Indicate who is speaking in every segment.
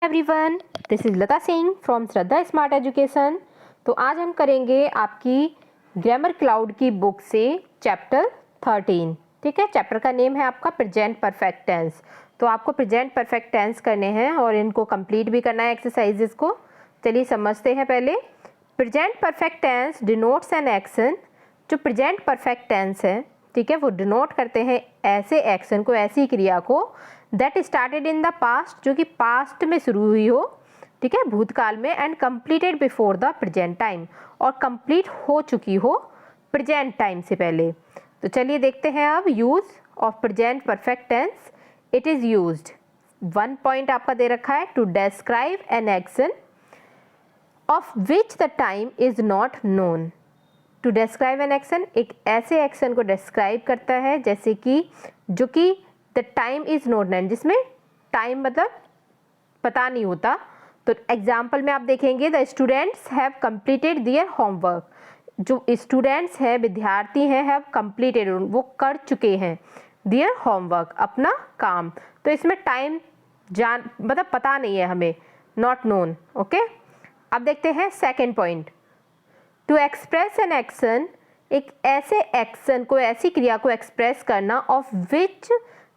Speaker 1: Everyone, this is Lata Singh from Shraddha smart education. तो आज हम करेंगे आपकी ग्रामर क्लाउड की बुक से चैप्टर 13। ठीक है, चैप्टर का नेम है आपका प्रेजेंट परफेक्ट टेंस। तो आपको प्रेजेंट परफेक्ट टेंस करने हैं और इनको कंप्लीट भी करना है एक्सरसाइजेस को। चलिए समझते हैं पहले। Present perfect tense denotes an action. जो प्रेजेंट परफेक्ट टेंस है, ठीक है, वो डिनोट करते हैं ऐसे एक्शन को, ऐसी क्रिया को that started in the past, जो कि पास्ट में शुरू हुई हो, ठीक है, भूतकाल में, and completed before the present time, और कंप्लीट हो चुकी हो प्रेजेंट टाइम से पहले। तो चलिए देखते हैं अब use of present perfect tense. It is used, 1 point आपका दे रखा है, to describe an action of which the time is not known. To describe an action, एक ऐसे एक्शन को डिस्क्राइब करता है जैसे कि जो कि the time is not known, जिसमें टाइम मतलब पता नहीं होता। तो एग्जाम्पल में आप देखेंगे the students have completed their homework. जो स्टूडेंट्स हैं, विद्यार्थी हैं, हैव कंप्लीटेड, वो कर चुके हैं देयर होमवर्क, अपना काम। तो इसमें टाइम मतलब पता नहीं है हमें, नॉट नोन। ओके, अब देखते हैं second point. To express an action, एक ऐसे एक्शन को, ऐसी क्रिया को एक्सप्रेस करना of which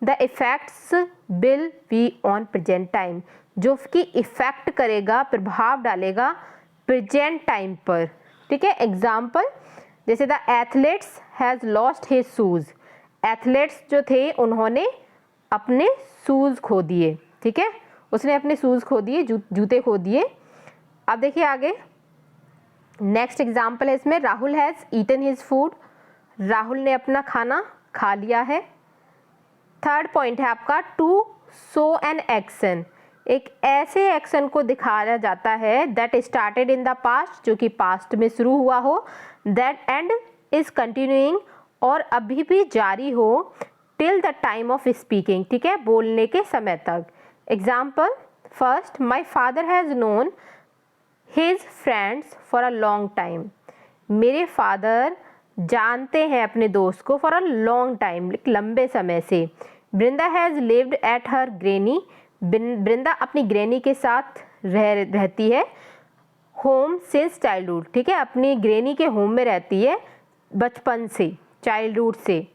Speaker 1: the effects will be on present time, जो कि इफेक्ट करेगा, प्रभाव डालेगा प्रेजेंट टाइम पर। ठीक है, एग्जाम्पल जैसे the athletes has lost his shoes. Athletes जो थे उन्होंने अपने शूज़ खो दिए। ठीक है, उसने अपने शूज़ खो दिए, जूते खो दिए। अब देखिए आगे, नेक्स्ट एग्जाम्पल है इसमें, Rahul has eaten his food. Rahul ने अपना खाना खा लिया है। थर्ड पॉइंट है आपका टू शो एन एक्शन, एक ऐसे एक्शन को दिखाया जाता है that started in the past, जो कि पास्ट में शुरू हुआ हो, दैट एंड इज कंटिन्यूइंग, और अभी भी जारी हो, till the time of speaking, ठीक है, बोलने के समय तक। Example first, my father has known his friends for a long time. मेरे फादर जानते हैं अपने दोस्त को फॉर अ लॉन्ग टाइम, लंबे समय से। Vrinda has lived at her granny, Vrinda अपनी ग्रेनी के साथ रहती है। होम सिंस चाइल्डहुड, ठीक है, अपनी ग्रेनी के होम में रहती है बचपन से, चाइल्डहुड से।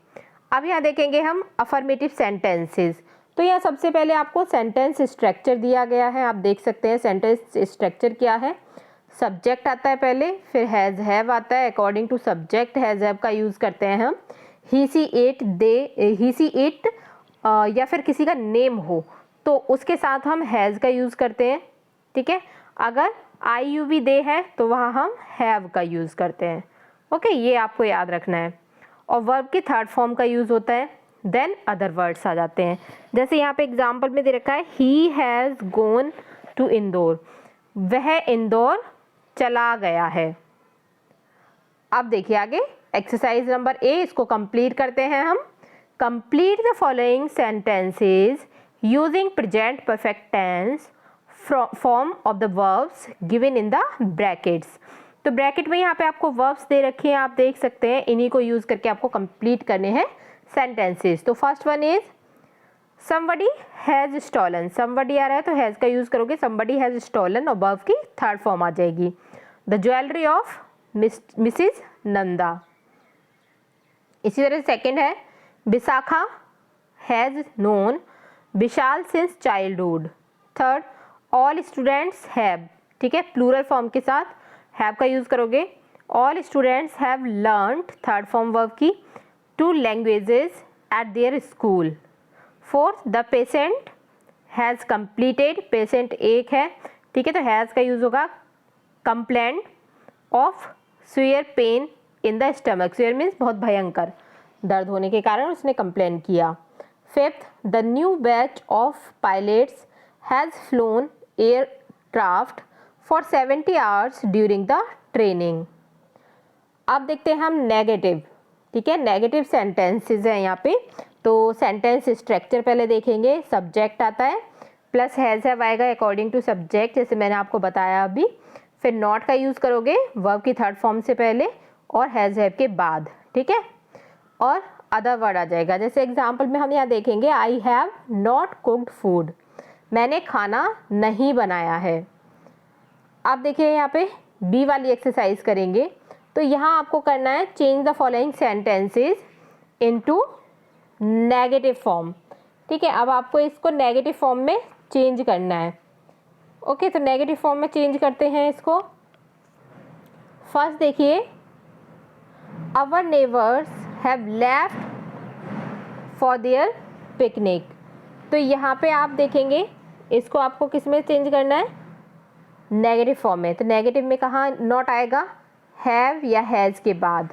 Speaker 1: अब यहाँ देखेंगे हम अफर्मेटिव सेंटेंसेस। तो यहाँ सबसे पहले आपको सेंटेंस स्ट्रक्चर दिया गया है, आप देख सकते हैं सेंटेंस स्ट्रक्चर क्या है। सब्जेक्ट आता है पहले, फिर हैज़ हैव आता है। According to subject has have का यूज़ करते हैं हम। ही see it, they, he see it, या फिर किसी का नेम हो तो उसके साथ हम हैज़ का यूज़ करते हैं। ठीक है, अगर आई यू वी दे है तो वहाँ हम हैव का यूज़ करते हैं। ओके, ये आपको याद रखना है। और वर्ब की थर्ड फॉर्म का यूज़ होता है, देन अदर वर्ड्स आ जाते हैं। जैसे यहाँ पे एग्जाम्पल में दे रखा है, he has gone to Indore, वह इंदौर चला गया है। अब देखिए आगे एक्सरसाइज नंबर ए, इसको कंप्लीट करते हैं हम। Complete the following sentences using present perfect tense form of the verbs given in the brackets. तो ब्रैकेट में यहाँ पे आपको वर्ब्स दे रखे हैं, आप देख सकते हैं, इन्हीं को यूज करके आपको कंप्लीट करने हैं सेंटेंसेस। तो first one is somebody has stolen. somebody आ रहा है तो हैज़ का यूज करोगे, somebody हैज़ स्टॉलन, और वर्ब की थर्ड फॉर्म आ जाएगी। The jewellery of Mrs Nanda. इसी तरह सेकंड है, Vishakha has known Vishal since childhood. Third, all students have, ठीक है, प्लूरल फॉर्म के साथ हैव का यूज करोगे। All students have learned, third form verb की, 2 languages at their school. Fourth, the patient has completed, patient एक है, ठीक है, तो हैज़ का यूज होगा। Complaint of severe pain in the stomach, severe means बहुत भयंकर, दर्द होने के कारण उसने कंप्लेन किया। Fifth, the new batch of pilots has flown aircraft for 70 hours during the training. अब देखते हैं हम नेगेटिव, ठीक है, नेगेटिव सेंटेंसेस हैं यहाँ पे। तो सेंटेंस स्ट्रक्चर पहले देखेंगे, सब्जेक्ट आता है प्लस हैज़ हैव आएगा अकॉर्डिंग टू सब्जेक्ट, जैसे मैंने आपको बताया अभी। फिर नॉट का यूज़ करोगे वर्ब की थर्ड फॉर्म से पहले और हैज़ हैव के बाद, ठीक है, और अदर वर्ड आ जाएगा। जैसे एग्जाम्पल में हम यहाँ देखेंगे, I have not cooked food, मैंने खाना नहीं बनाया है। अब देखिए यहाँ पे बी वाली एक्सरसाइज करेंगे। तो यहाँ आपको करना है change the following sentences into negative form. ठीक है, अब आपको इसको नेगेटिव फॉर्म में चेंज करना है। ओके, तो नेगेटिव फॉर्म में चेंज करते हैं इसको। फर्स्ट देखिए, our neighbours have left for their picnic. तो यहाँ पे आप देखेंगे इसको आपको किस में चेंज करना है, नेगेटिव फॉर्म में। तो नेगेटिव में कहाँ नॉट आएगा, हैव या हैज़ के बाद,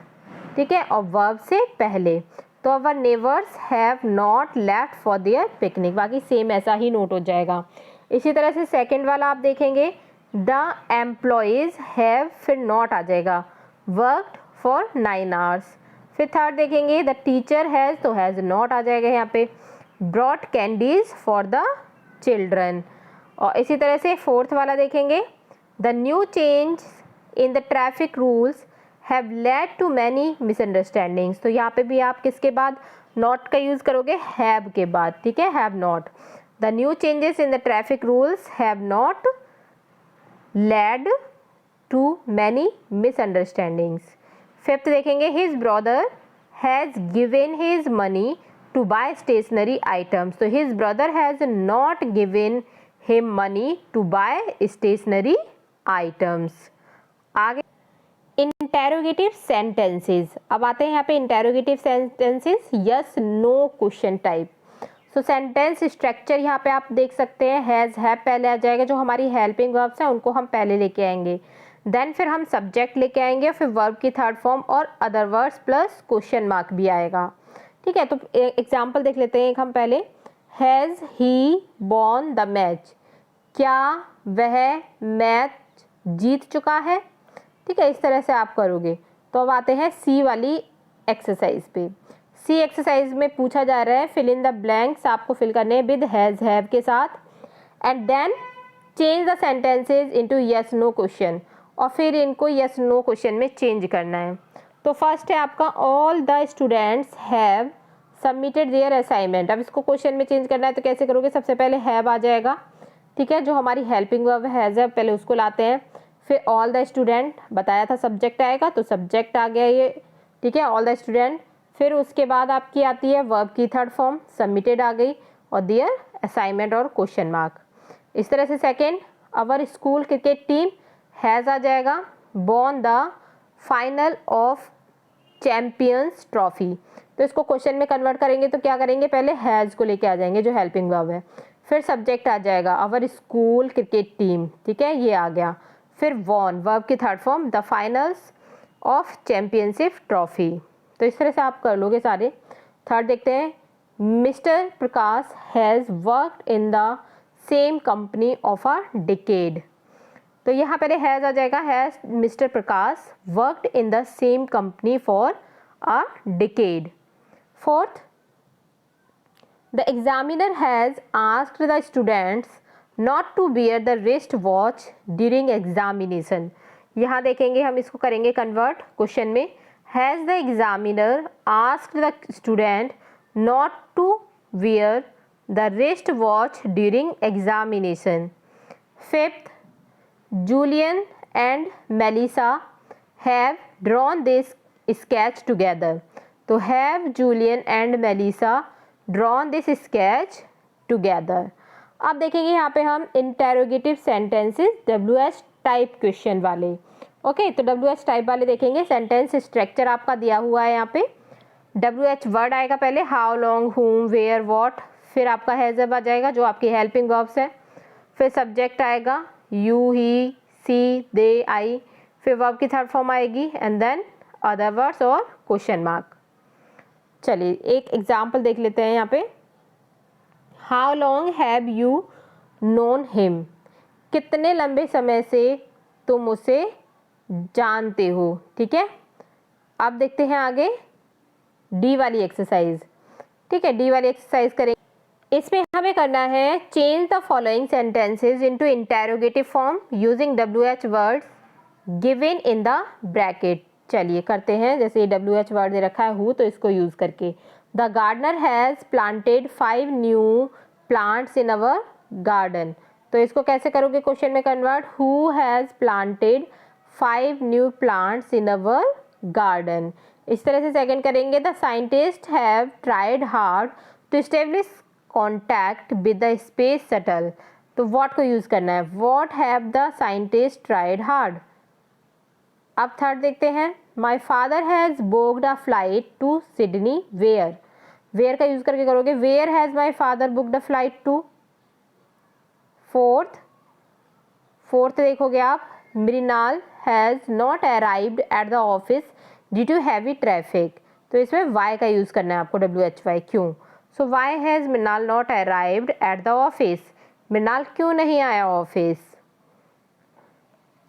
Speaker 1: ठीक है, और वर्ब से पहले। तो our neighbours have not left for their picnic, बाकी सेम ऐसा ही नोट हो जाएगा। इसी तरह से सेकंड वाला आप देखेंगे, द एम्प्लॉयज़ हैव, फिर नॉट आ जाएगा, वर्कड फॉर 9 आवर्स। फिर थर्ड देखेंगे, द टीचर हैज़, तो हैज़ नॉट आ जाएगा यहाँ पे, brought candies for the children. और इसी तरह से फोर्थ वाला देखेंगे, the new change in the traffic rules have led to many misunderstandings. तो यहाँ पे भी आप किसके बाद नॉट का यूज़ करोगे, हैव के बाद, ठीक है, have not. The new changes in the traffic rules have not led to many misunderstandings. Fifth देखेंगे, his brother has given his money to buy stationery items. तो his brother has not given him money to buy stationery items. आगे interrogative sentences. अब आते हैं यहाँ पे interrogative sentences, yes no question type. So sentence structure यहाँ पे आप देख सकते हैं, हैज़ हैव पहले आ जाएगा, जो हमारी हेल्पिंग वर्ब्स हैं उनको हम पहले लेके आएंगे, देन फिर हम सब्जेक्ट लेके आएंगे, फिर वर्ब की थर्ड फॉर्म और other words plus question mark भी आएगा। ठीक है, तो एग्जाम्पल देख लेते हैं एक हम पहले, has he won the match, क्या वह मैच जीत चुका है। ठीक है, इस तरह से आप करोगे। तो अब आते हैं सी वाली एक्सरसाइज पे। सी एक्सरसाइज में पूछा जा रहा है फिल इन द ब्लैंक्स, आपको फिल करने हैं विद हैज़ हैव के साथ, and then change the sentences into yes no question, और फिर इनको यस नो क्वेश्चन में चेंज करना है। तो फर्स्ट है आपका, all the students have submitted their assignment. अब इसको क्वेश्चन में चेंज करना है तो कैसे करोगे, सबसे पहले हैव आ जाएगा, ठीक है, जो हमारी हेल्पिंग वर्ब हैज़ है पहले उसको लाते हैं, फिर ऑल द स्टूडेंट बताया था सब्जेक्ट आएगा, तो सब्जेक्ट आ गया ये, ठीक है, ऑल द स्टूडेंट। फिर उसके बाद आपकी आती है वर्ब की थर्ड फॉर्म, सबमिटेड आ गई, और देयर असाइनमेंट और क्वेश्चन मार्क। इस तरह से second, our school cricket team has आ जाएगा, won the final of Champions Trophy. तो इसको क्वेश्चन में कन्वर्ट करेंगे तो क्या करेंगे, पहले हैज़ को लेके आ जाएंगे जो हेल्पिंग वर्ब है, फिर सब्जेक्ट आ जाएगा आवर स्कूल क्रिकेट टीम, ठीक है, ये आ गया, फिर वॉन वर्ब की third form, the finals of championship trophy. तो इस तरह से आप कर लोगे सारे। थर्ड देखते हैं, mister Prakash has worked in the same company of a decade. तो यहाँ पहले हैज़ आ जाएगा, has mister Prakash worked in the same company for a decade. Fourth, the examiner has asked the students not to wear the wrist watch during examination। यहाँ देखेंगे हम इसको करेंगे कन्वर्ट क्वेश्चन में, has the examiner asked the student not to wear the wrist watch during examination। Fifth, Julian and Melissa have drawn this sketch together। तो have Julian and Melissa drawn this sketch together। अब देखेंगे यहाँ पे हम interrogative sentences WH type question वाले। Okay, तो WH type वाले देखेंगे। सेंटेंस स्ट्रक्चर आपका दिया हुआ है यहाँ पे, WH वर्ड आएगा पहले, how long, whom, where, what, फिर आपका हैज़ आ जाएगा जो आपकी हेल्पिंग वर्ब्स है, फिर सब्जेक्ट आएगा यू, ही, सी, दे, आई, फिर वर्ब की थर्ड फॉर्म आएगी, एंड देन अदर वर्ड्स और क्वेश्चन मार्क। चलिए एक एग्जाम्पल देख लेते हैं यहाँ पे, how long have you known him, कितने लंबे समय से तुम उसे जानते हो। ठीक है, अब देखते हैं आगे डी वाली एक्सरसाइज। ठीक है, डी वाली एक्सरसाइज करेंगे। इसमें हमें करना है change the following sentences into interrogative form using WH words given in the bracket. चलिए करते हैं, जैसे ये WH वर्ड दे रखा है हु, तो इसको यूज़ करके, the gardener has planted 5 new plants in our garden. तो इसको कैसे करोगे क्वेश्चन में convert, who has planted 5 new plants in our garden. इस तरह से सेकंड करेंगे, the scientist have tried hard to establish contact with the space shuttle. तो व्हाट को यूज करना है, what have the scientist tried hard. अब थर्ड देखते हैं, my father has booked a flight to Sydney where. Where का use करके करोगे, where has my father booked a flight to. Fourth देखोगे आप, Mrinal has not arrived at the office due to heavy traffic. तो इसमें Y का use करना है आपको, WHY, क्यों। So why has Mrinal not arrived at the office, Mrinal क्यों नहीं आया ऑफिस।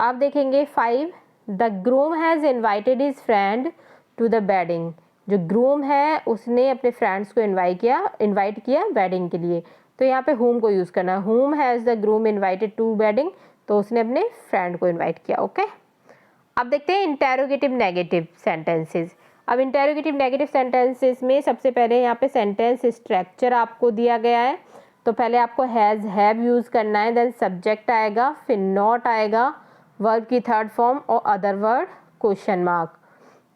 Speaker 1: आप देखेंगे 5, the groom has invited his friend to the wedding. जो ग्रूम है उसने अपने फ्रेंड्स को इन्वाइट किया वेडिंग के लिए। तो यहाँ पे whom को यूज़ करना है, whom has the groom invited to wedding, तो उसने अपने फ्रेंड को इन्वाइट किया। ओके, अब देखते हैं इंटेरोगेटिव नेगेटिव सेंटेंसेस। अब इंटेरोगेटिव नेगेटिव सेंटेंसेस में सबसे पहले यहाँ पे सेंटेंस स्ट्रक्चर आपको दिया गया है। तो पहले आपको हैज़ हैव यूज़ करना है, देन सब्जेक्ट आएगा, फिर नॉट आएगा, वर्ब की थर्ड फॉर्म और अदर वर्ड क्वेश्चन मार्क।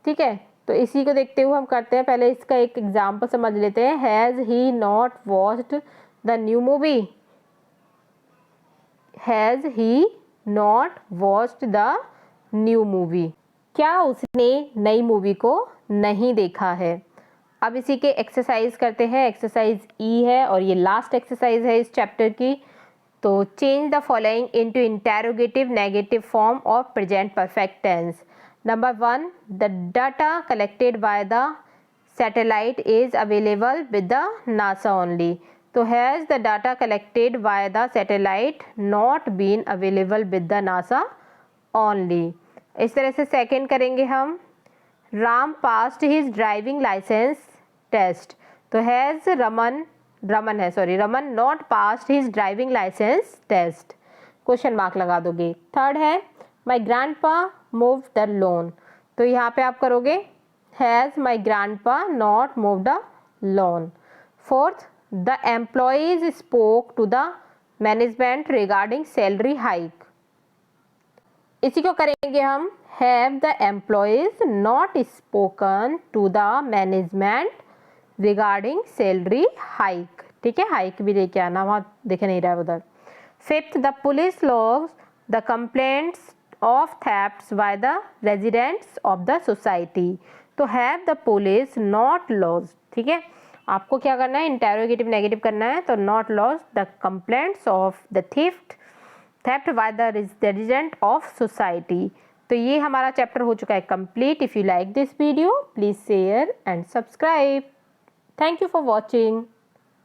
Speaker 1: ठीक है, तो इसी को देखते हुए हम करते हैं, पहले इसका एक एग्जाम्पल समझ लेते हैं। Has he not watched the new movie, has he not watched the new movie, क्या उसने नई मूवी को नहीं देखा है। अब इसी के एक्सरसाइज करते हैं, एक्सरसाइज ई है और ये लास्ट एक्सरसाइज है इस चैप्टर की। तो change the following into interrogative negative form of present perfect tense. Number 1, the data collected by the satellite is available with the NASA only. तो has the data collected by the satellite not been available with the NASA only. इस तरह से second करेंगे हम, Ram passed his driving licence test. तो has Raman not passed his driving licence test, question mark लगा दोगे। Third है, my grandpa move the lawn. तो यहाँ पे आप करोगे has my grandpa not move the lawn. Fourth, the employees spoke to the management regarding salary hike. इसी को करेंगे हम, have the employees not spoken to the management regarding salary hike. ठीक है, हाइक भी लेके आना, वहाँ दिख नहीं रहा है उधर। Fifth, the police logs the complaints of thefts by the residents of the society. तो have the police not lodge. ठीक है, आपको क्या करना है, इंटेरोगेटिव नेगेटिव करना है। तो not lodge the complaints of the theft by the resident of society. तो ये हमारा चैप्टर हो चुका है complete. If you like this video please share and subscribe. Thank you for watching.